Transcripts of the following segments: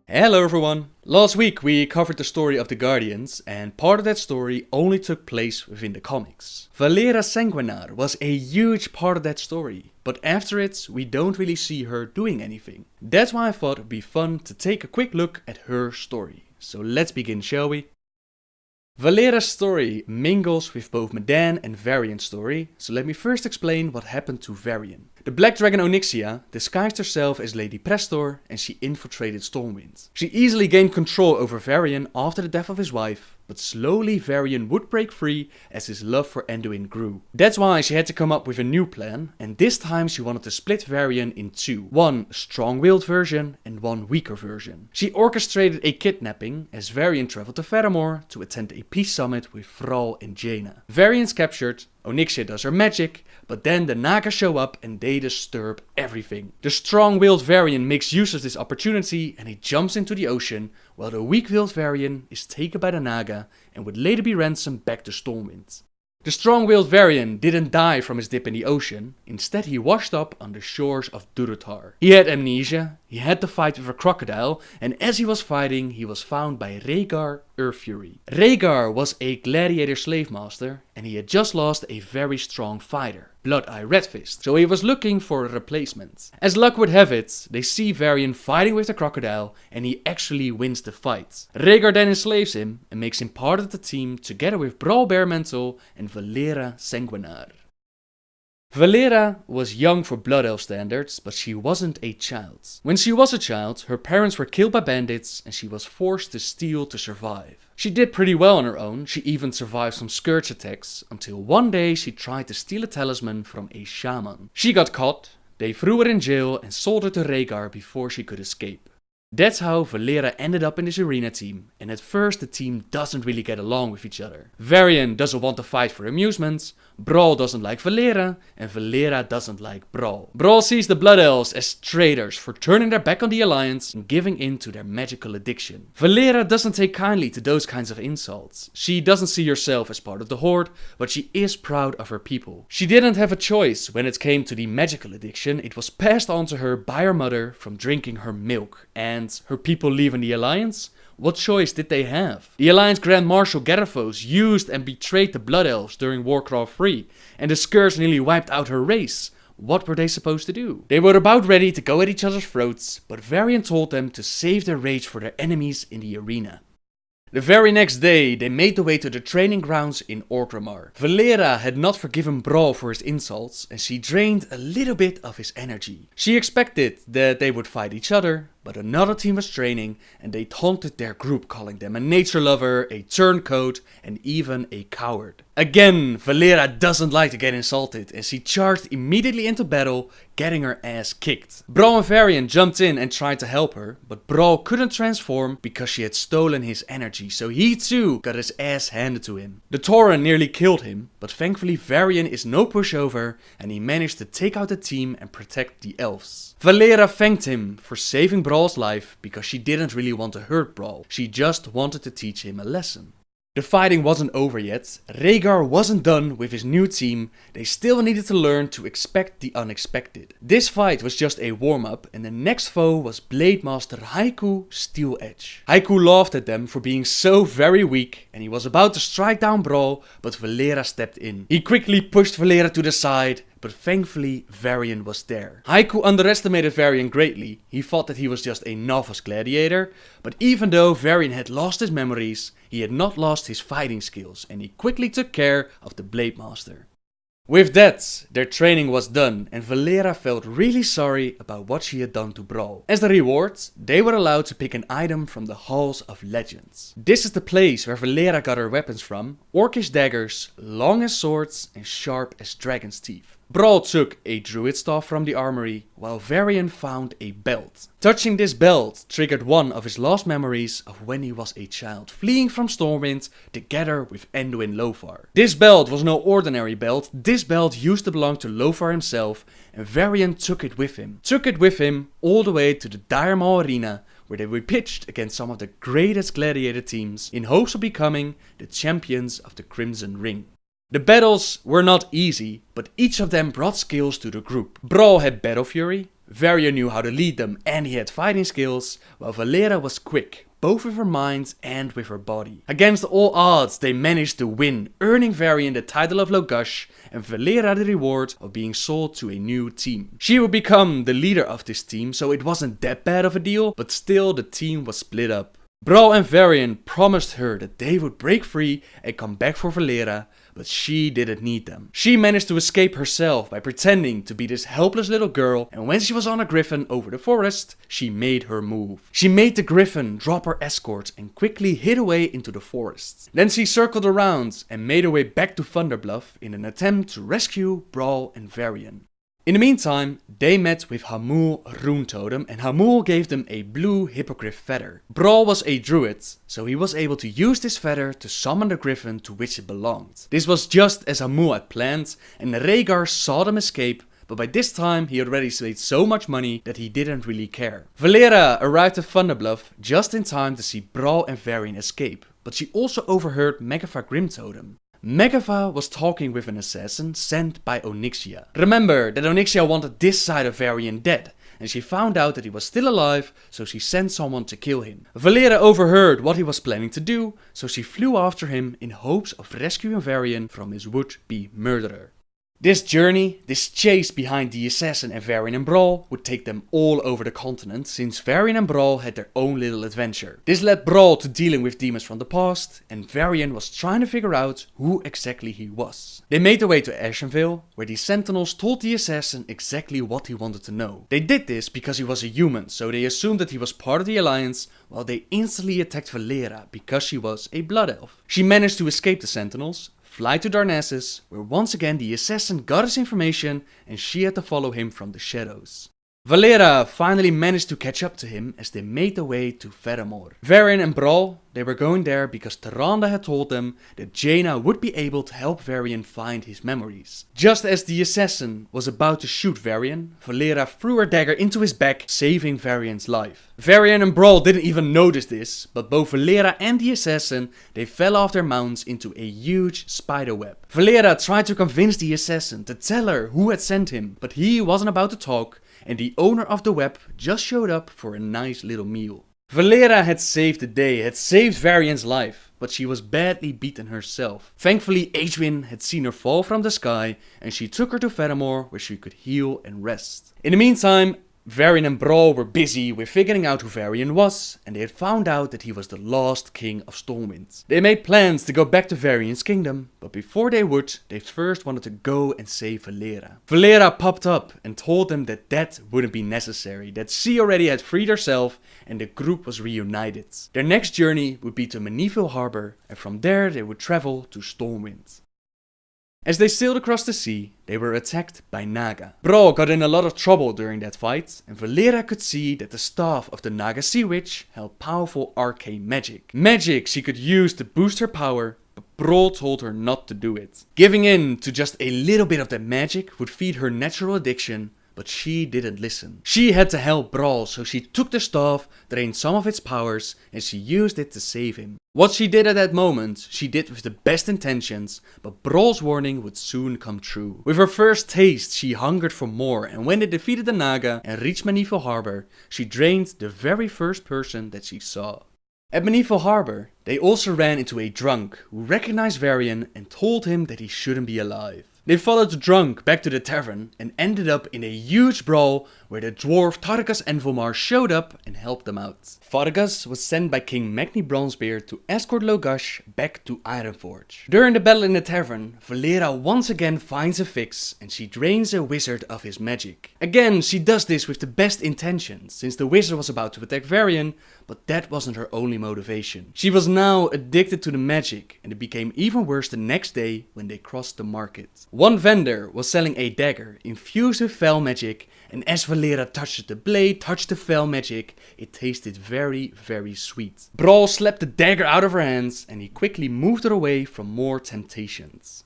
Hello everyone! Last week we covered the story of the Guardians, and part of that story only took place within the comics. Valeera Sanguinar was a huge part of that story, but after it we don't really see her doing anything. That's why I thought it'd be fun to take a quick look at her story. So let's begin, shall we? Valeera's story mingles with both Medan and Varian's story, so let me first explain what happened to Varian. The Black Dragon Onyxia disguised herself as Lady Prestor and she infiltrated Stormwind. She easily gained control over Varian after the death of his wife, but slowly Varian would break free as his love for Anduin grew. That's why she had to come up with a new plan, and this time she wanted to split Varian in two. One strong-willed version and one weaker version. She orchestrated a kidnapping as Varian traveled to Faramore to attend a peace summit with Thrall and Jaina. Varian's captured, Onyxia does her magic, but then the Naga show up and they disturb everything. The strong-willed Varian makes use of this opportunity and he jumps into the ocean, while the weak-willed Varian is taken by the Naga and would later be ransomed back to Stormwind. The strong-willed Varian didn't die from his dip in the ocean, instead he washed up on the shores of Durotar. He had amnesia, he had to fight with a crocodile, and as he was fighting he was found by Rhaegar Earthfury. Rhaegar was a gladiator slave master and he had just lost a very strong fighter, Blood-Eye Redfist, so he was looking for a replacement. As luck would have it, they see Varian fighting with the crocodile and he actually wins the fight. Rhaegar then enslaves him and makes him part of the team together with Brawl Baremantle and Valeera Sanguinar. Valeera was young for Blood Elf standards, but she wasn't a child. When she was a child, her parents were killed by bandits and she was forced to steal to survive. She did pretty well on her own, she even survived some scourge attacks, until one day she tried to steal a talisman from a shaman. She got caught, they threw her in jail and sold her to Rhaegar before she could escape. That's how Valeera ended up in this arena team, and at first the team doesn't really get along with each other. Varian doesn't want to fight for amusement, Brawl doesn't like Valeera, and Valeera doesn't like Brawl. Brawl sees the Blood Elves as traitors for turning their back on the Alliance and giving in to their magical addiction. Valeera doesn't take kindly to those kinds of insults. She doesn't see herself as part of the Horde, but she is proud of her people. She didn't have a choice when it came to the magical addiction, it was passed on to her by her mother from drinking her milk, and her people leaving the Alliance? What choice did they have? The Alliance Grand Marshal Garithos used and betrayed the Blood Elves during Warcraft 3, and the Scourge nearly wiped out her race. What were they supposed to do? They were about ready to go at each other's throats, but Varian told them to save their rage for their enemies in the arena. The very next day, they made their way to the training grounds in Orgrimmar. Valeera had not forgiven Brawl for his insults, and she drained a little bit of his energy. She expected that they would fight each other, but another team was training, and they taunted their group, calling them a nature lover, a turncoat, and even a coward. Again, Valeera doesn't like to get insulted, and she charged immediately into battle, getting her ass kicked. Brawl and Varian jumped in and tried to help her, but Brawl couldn't transform because she had stolen his energy, so he too got his ass handed to him. The Tauren nearly killed him, but thankfully Varian is no pushover, and he managed to take out the team and protect the elves. Valeera thanked him for saving Brawl's life because she didn't really want to hurt Brawl, she just wanted to teach him a lesson. The fighting wasn't over yet, Rhaegar wasn't done with his new team, they still needed to learn to expect the unexpected. This fight was just a warm-up and the next foe was Blade Master Haiku Steel Edge. Haiku laughed at them for being so very weak and he was about to strike down Brawl, but Valeera stepped in. He quickly pushed Valeera to the side, but thankfully Varian was there. Haiku underestimated Varian greatly, he thought that he was just a novice gladiator, but even though Varian had lost his memories, he had not lost his fighting skills and he quickly took care of the Blade Master. With that, their training was done and Valeera felt really sorry about what she had done to Brawl. As the reward, they were allowed to pick an item from the Halls of Legends. This is the place where Valeera got her weapons from, orcish daggers, long as swords and sharp as dragon's teeth. Brawl took a druid staff from the armory, while Varian found a belt. Touching this belt triggered one of his last memories of when he was a child, fleeing from Stormwind together with Anduin Lothar. This belt was no ordinary belt, this belt used to belong to Lothar himself, and Varian took it with him. All the way to the Dire Maul Arena, where they were pitched against some of the greatest gladiator teams in hopes of becoming the champions of the Crimson Ring. The battles were not easy, but each of them brought skills to the group. Brawl had Battle Fury, Varian knew how to lead them and he had fighting skills, while Valeera was quick, both with her mind and with her body. Against all odds, they managed to win, earning Varian the title of Logash and Valeera the reward of being sold to a new team. She would become the leader of this team, so it wasn't that bad of a deal, but still the team was split up. Brawl and Varian promised her that they would break free and come back for Valeera, but she didn't need them. She managed to escape herself by pretending to be this helpless little girl, and when she was on a griffin over the forest, she made her move. She made the griffin drop her escort and quickly hid away into the forest. Then she circled around and made her way back to Thunderbluff in an attempt to rescue Brawl and Varian. In the meantime, they met with Hamul Runetotem and Hamul gave them a blue hippogriff feather. Brawl was a druid, so he was able to use this feather to summon the griffin to which it belonged. This was just as Hamul had planned, and Rhaegar saw them escape, but by this time he already made so much money that he didn't really care. Valeera arrived at Thunderbluff just in time to see Brawl and Varian escape, but she also overheard Megafa Grimtotem. Megafa was talking with an assassin sent by Onyxia. Remember that Onyxia wanted this side of Varian dead, and she found out that he was still alive, so she sent someone to kill him. Valeera overheard what he was planning to do, so she flew after him in hopes of rescuing Varian from his would-be murderer. This journey, this chase behind the assassin and Varian and Brawl would take them all over the continent, since Varian and Brawl had their own little adventure. This led Brawl to dealing with demons from the past, and Varian was trying to figure out who exactly he was. They made their way to Ashenvale, where the Sentinels told the assassin exactly what he wanted to know. They did this because he was a human, so they assumed that he was part of the Alliance, while they instantly attacked Valeera because she was a blood elf. She managed to escape the Sentinels, fly to Darnassus, where once again the assassin got his information and she had to follow him from the shadows. Valeera finally managed to catch up to him as they made their way to Veremor. Varian and Brawl, they were going there because Tyrande had told them that Jaina would be able to help Varian find his memories. Just as the assassin was about to shoot Varian, Valeera threw her dagger into his back, saving Varian's life. Varian and Brawl didn't even notice this, but both Valeera and the assassin, they fell off their mounts into a huge spider web. Valeera tried to convince the assassin to tell her who had sent him, but he wasn't about to talk, and the owner of the web just showed up for a nice little meal. Valeera had saved the day, had saved Varian's life, but she was badly beaten herself. Thankfully, Aegwynn had seen her fall from the sky, and she took her to Veremor where she could heal and rest. In the meantime, Varian and Brawl were busy with figuring out who Varian was, and they had found out that he was the lost king of Stormwind. They made plans to go back to Varian's kingdom, but before they would, they first wanted to go and save Valeera. Valeera popped up and told them that that wouldn't be necessary, that she already had freed herself and the group was reunited. Their next journey would be to Menethil Harbor, and from there they would travel to Stormwind. As they sailed across the sea, they were attacked by Naga. Brawl got in a lot of trouble during that fight, and Valeera could see that the staff of the Naga Sea Witch held powerful arcane magic. Magic she could use to boost her power, but Brawl told her not to do it. Giving in to just a little bit of that magic would feed her natural addiction, but she didn't listen. She had to help Brawl, so she took the staff, drained some of its powers, and she used it to save him. What she did at that moment, she did with the best intentions, but Brawl's warning would soon come true. With her first taste, she hungered for more, and when they defeated the Naga and reached Menethil Harbor, she drained the very first person that she saw. At Menethil Harbor, they also ran into a drunk who recognized Varian and told him that he shouldn't be alive. They followed the drunk back to the tavern and ended up in a huge brawl where the dwarf Targas Envolmar showed up and helped them out. Targas was sent by King Magni Bronzebeard to escort Logash back to Ironforge. During the battle in the tavern, Valeera once again finds a fix and she drains a wizard of his magic. Again, she does this with the best intentions, since the wizard was about to attack Varian, but that wasn't her only motivation. She was now addicted to the magic, and it became even worse the next day when they crossed the market. One vendor was selling a dagger infused with fel magic, and as Valeera touched the blade, touched the fel magic, it tasted very, very sweet. Brawl slapped the dagger out of her hands, and he quickly moved her away from more temptations.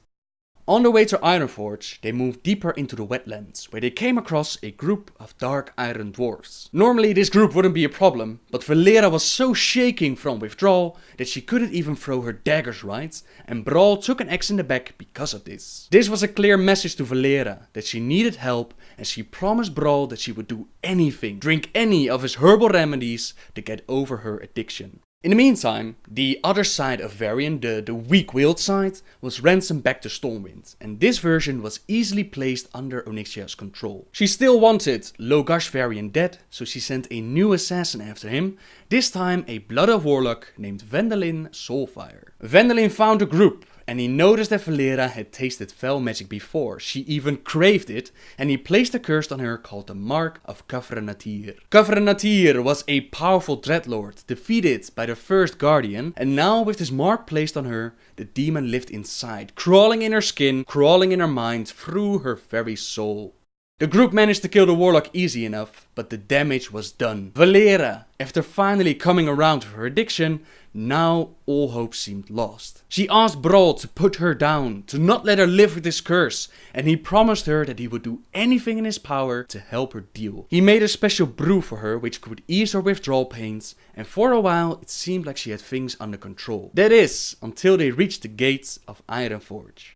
On their way to Ironforge, they moved deeper into the wetlands, where they came across a group of dark iron dwarfs. Normally this group wouldn't be a problem, but Valeera was so shaking from withdrawal that she couldn't even throw her daggers right, and Brawl took an axe in the back because of this. This was a clear message to Valeera that she needed help, and she promised Brawl that she would do anything, drink any of his herbal remedies to get over her addiction. In the meantime, the other side of Varian, the weak-willed side, was ransomed back to Stormwind, and this version was easily placed under Onyxia's control. She still wanted Logash Varian dead, so she sent a new assassin after him, this time a blooded warlock named Vendalin Soulfire. Vendalin found the group, and he noticed that Valeera had tasted fell magic before. She even craved it, and he placed a curse on her called the Mark of Kafrenatir. Kafrenatir was a powerful dreadlord, defeated by the first guardian, and now with this mark placed on her, the demon lived inside, crawling in her skin, crawling in her mind, through her very soul. The group managed to kill the warlock easy enough, but the damage was done. Valeera, after finally coming around to her addiction, now all hope seemed lost. She asked Brawl to put her down, to not let her live with this curse, and he promised her that he would do anything in his power to help her deal. He made a special brew for her which could ease her withdrawal pains, and for a while it seemed like she had things under control. That is, until they reached the gates of Ironforge.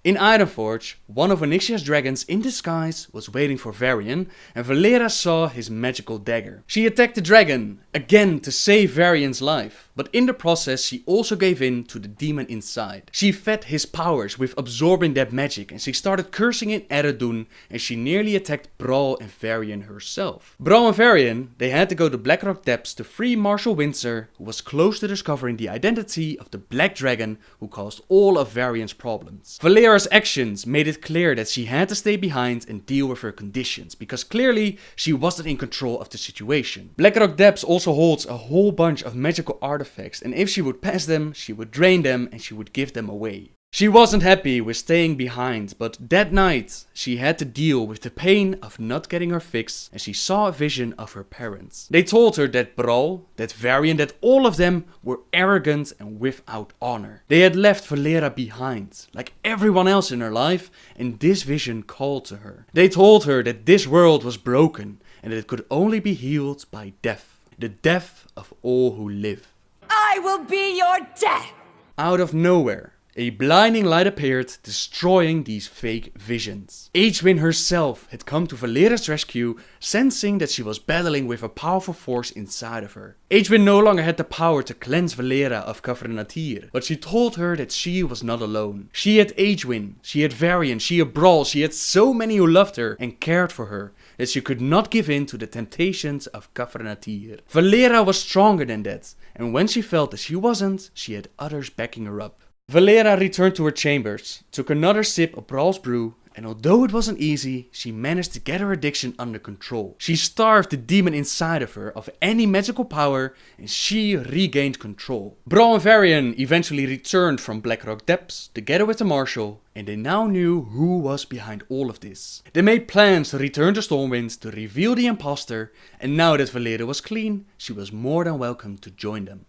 In Ironforge, one of Onyxia's dragons in disguise was waiting for Varian, and Valeera saw his magical dagger. She attacked the dragon, again to save Varian's life, but in the process she also gave in to the demon inside. She fed his powers with absorbing that magic, and she started cursing in Eredun, and she nearly attacked Brawl and Varian herself. Brawl and Varian, they had to go to Blackrock Depths to free Marshal Windsor, who was close to discovering the identity of the black dragon who caused all of Varian's problems. Valeera's actions made it clear that she had to stay behind and deal with her conditions, because clearly she wasn't in control of the situation. Blackrock Depths also holds a whole bunch of magical artifacts, and if she would pass them, she would drain them and she would give them away. She wasn't happy with staying behind, but that night she had to deal with the pain of not getting her fix, and she saw a vision of her parents. They told her that Brawl, that Varian, that all of them were arrogant and without honor. They had left Valeera behind, like everyone else in her life, and this vision called to her. They told her that this world was broken and that it could only be healed by death, the death of all who live. I will be your death! Out of nowhere, a blinding light appeared, destroying these fake visions. Aegwynn herself had come to Valeera's rescue, sensing that she was battling with a powerful force inside of her. Aegwynn no longer had the power to cleanse Valeera of Kafrenatir, but she told her that she was not alone. She had Aegwynn, she had Varian, she had Brawl, she had so many who loved her and cared for her, that she could not give in to the temptations of Kafrenatir. Valeera was stronger than that, and when she felt that she wasn't, she had others backing her up. Valeera returned to her chambers, took another sip of Brawl's brew, and although it wasn't easy, she managed to get her addiction under control. She starved the demon inside of her of any magical power, and she regained control. Brawl and Varian eventually returned from Blackrock Depths together with the Marshal, and they now knew who was behind all of this. They made plans to return to Stormwind to reveal the imposter, and now that Valeera was clean, she was more than welcome to join them.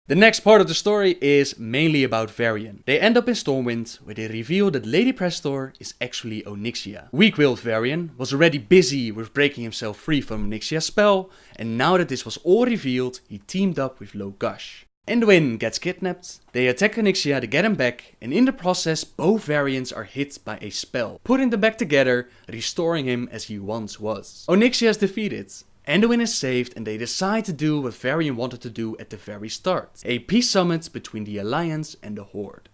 The next part of the story is mainly about Varian. They end up in Stormwind, where they reveal that Lady Prestor is actually Onyxia. Weak-willed Varian was already busy with breaking himself free from Onyxia's spell, and now that this was all revealed, he teamed up with Logash. Anduin gets kidnapped, they attack Onyxia to get him back, and in the process both Varians are hit by a spell, putting them back together, restoring him as he once was. Onyxia is defeated. Anduin is saved, and they decide to do what Varian wanted to do at the very start. A peace summit between the Alliance and the Horde.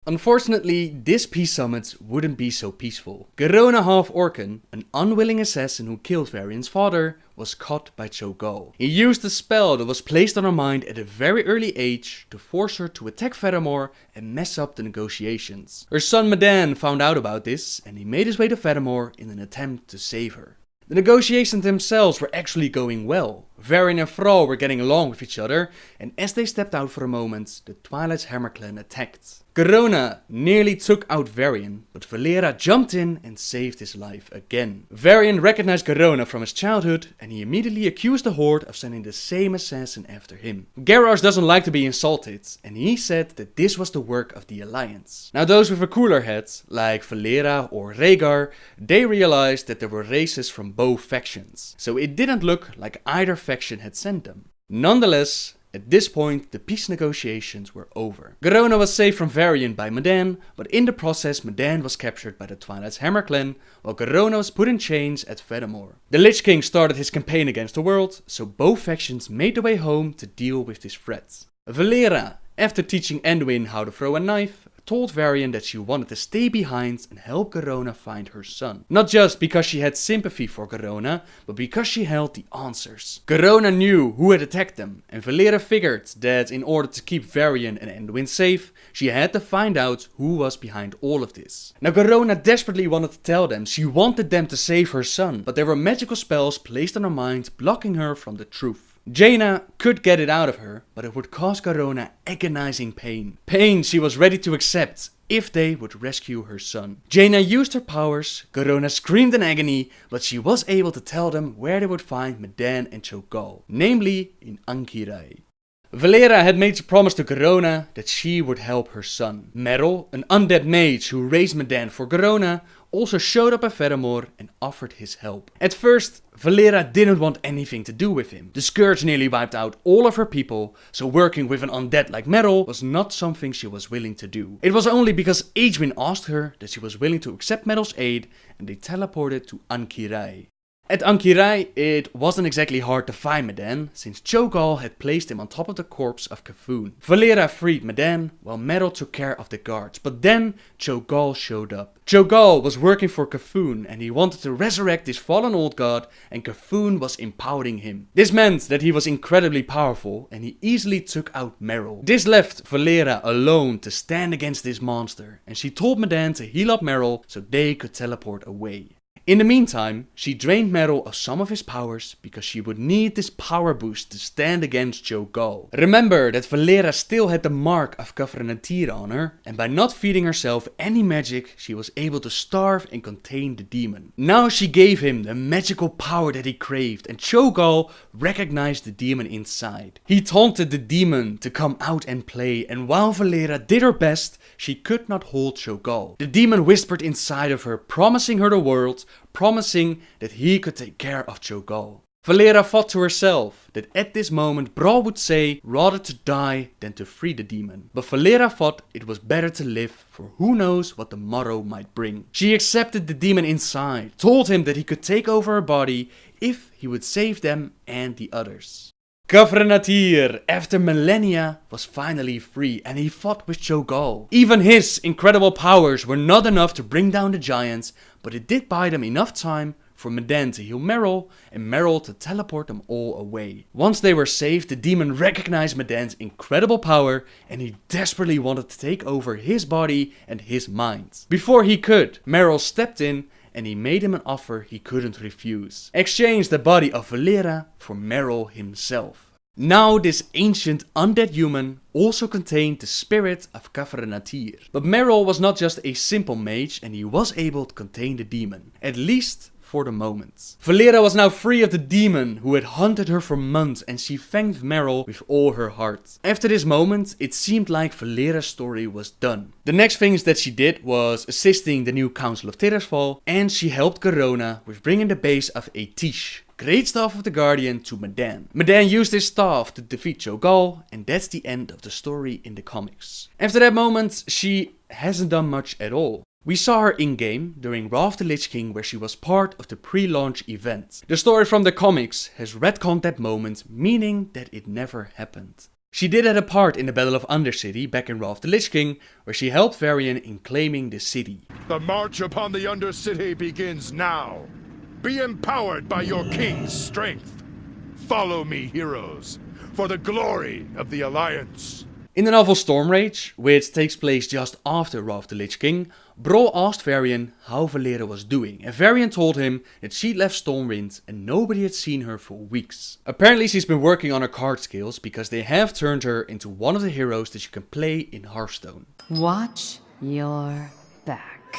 Unfortunately, this peace summit wouldn't be so peaceful. Garona half Orphan, an unwilling assassin who killed Varian's father, was caught by Cho'Gall. He used a spell that was placed on her mind at a very early age to force her to attack Fedamore and mess up the negotiations. Her son Medan found out about this, and he made his way to Fedamore in an attempt to save her. The negotiations themselves were actually going well. Varian and Thrall were getting along with each other, and as they stepped out for a moment, the Twilight's Hammer clan attacked. Corona nearly took out Varian, but Valeera jumped in and saved his life again. Varian recognized Corona from his childhood, and he immediately accused the Horde of sending the same assassin after him. Garrosh doesn't like to be insulted, and he said that this was the work of the Alliance. Now those with a cooler head, like Valeera or Rhaegar, they realized that there were races from both factions, so it didn't look like either faction had sent them. Nonetheless, at this point, the peace negotiations were over. Corona was saved from Varian by Medan, but in the process Medan was captured by the Twilight's Hammer clan, while Corona was put in chains at Fedamore. The Lich King started his campaign against the world, so both factions made their way home to deal with this threat. Valeera, after teaching Anduin how to throw a knife, told Varian that she wanted to stay behind and help Corona find her son. Not just because she had sympathy for Corona, but because she held the answers. Corona knew who had attacked them, and Valeera figured that in order to keep Varian and Anduin safe, she had to find out who was behind all of this. Now Corona desperately wanted to tell them she wanted them to save her son, but there were magical spells placed on her mind blocking her from the truth. Jaina could get it out of her, but it would cause Corona agonizing pain. Pain she was ready to accept if they would rescue her son. Jaina used her powers, Corona screamed in agony, but she was able to tell them where they would find Medan and Cho'Gall, namely in Ankirai. Valeera had made a promise to Corona that she would help her son. Meryl, an undead mage who raised Medan for Corona, also showed up at Fedamore and offered his help. At first, Valeera didn't want anything to do with him. The Scourge nearly wiped out all of her people, so working with an undead like Meryl was not something she was willing to do. It was only because Aegwynn asked her that she was willing to accept Meryl's aid, and they teleported to Ankirai. At Ankirai, it wasn't exactly hard to find Medan, since Cho'Gall had placed him on top of the corpse of Kafun. Valeera freed Medan, while Meryl took care of the guards, but then Cho'Gall showed up. Cho'Gall was working for Kafun, and he wanted to resurrect this fallen old god, and Kafun was empowering him. This meant that he was incredibly powerful, and he easily took out Meryl. This left Valeera alone to stand against this monster, and she told Medan to heal up Meryl so they could teleport away. In the meantime, she drained Meryl of some of his powers because she would need this power boost to stand against Cho'Gall. Remember that Valeera still had the mark of Khafre on her, and by not feeding herself any magic, she was able to starve and contain the demon. Now she gave him the magical power that he craved, and Cho'Gall recognized the demon inside. He taunted the demon to come out and play, and while Valeera did her best, she could not hold Cho'Gall. The demon whispered inside of her, promising her the world, promising that he could take care of Cho'Gall. Valeera thought to herself that at this moment Brawl would say rather to die than to free the demon. But Valeera thought it was better to live, for who knows what the morrow might bring. She accepted the demon inside, told him that he could take over her body if he would save them and the others. Khafre, after millennia, was finally free, and he fought with Cho'Gall. Even his incredible powers were not enough to bring down the giants, but it did buy them enough time for Medan to heal Meryl, and Meryl to teleport them all away. Once they were saved, the demon recognized Medan's incredible power, and he desperately wanted to take over his body and his mind. Before he could, Meryl stepped in, and he made him an offer he couldn't refuse. Exchanged the body of Valeera for Meryl himself. Now this ancient undead human also contained the spirit of Khafre. But Meryl was not just a simple mage, and he was able to contain the demon, at least for the moment. Valeera was now free of the demon who had hunted her for months, and she thanked Meryl with all her heart. After this moment, it seemed like Valeera's story was done. The next things that she did was assisting the new Council of Tirisfal, and she helped Corona with bringing the base of Aetish, Great Staff of the Guardian, to Medan. Medan used his staff to defeat Cho'Gall, and that's the end of the story in the comics. After that moment, she hasn't done much at all. We saw her in-game during Wrath of the Lich King, where she was part of the pre-launch event. The story from the comics has retconned that moment, meaning that it never happened. She did have a part in the Battle of Undercity back in Wrath of the Lich King, where she helped Varian in claiming the city. The march upon the Undercity begins now. Be empowered by your king's strength. Follow me, heroes, for the glory of the Alliance. In the novel Stormrage, which takes place just after Wrath of the Lich King, Brawl asked Varian how Valeera was doing, and Varian told him that she'd left Stormwind and nobody had seen her for weeks. Apparently she's been working on her card skills because they have turned her into one of the heroes that you can play in Hearthstone. Watch your back.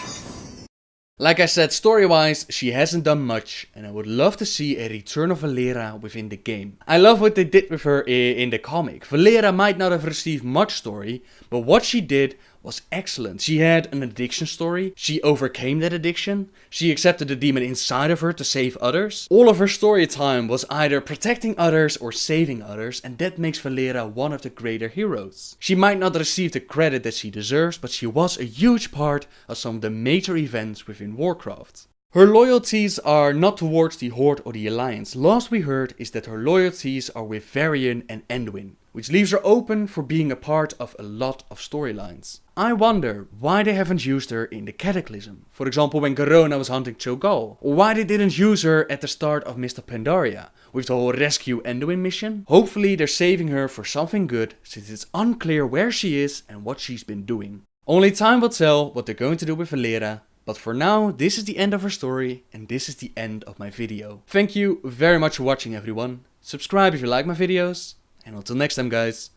Like I said, story-wise, she hasn't done much, and I would love to see a return of Valeera within the game. I love what they did with her in the comic. Valeera might not have received much story, but what she did was excellent. She had an addiction story, she overcame that addiction, she accepted the demon inside of her to save others. All of her story time was either protecting others or saving others, and that makes Valeera one of the greater heroes. She might not receive the credit that she deserves, but she was a huge part of some of the major events within Warcraft. Her loyalties are not towards the Horde or the Alliance. Last we heard is that her loyalties are with Varian and Anduin, which leaves her open for being a part of a lot of storylines. I wonder why they haven't used her in the Cataclysm. For example, when Garona was hunting Cho'Gall. Or why they didn't use her at the start of Mist of Pandaria, with the whole rescue Anduin mission. Hopefully they're saving her for something good, since it's unclear where she is and what she's been doing. Only time will tell what they're going to do with Valeera. But for now, this is the end of her story, and this is the end of my video. Thank you very much for watching, everyone. Subscribe if you like my videos, and until next time, guys,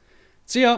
see ya!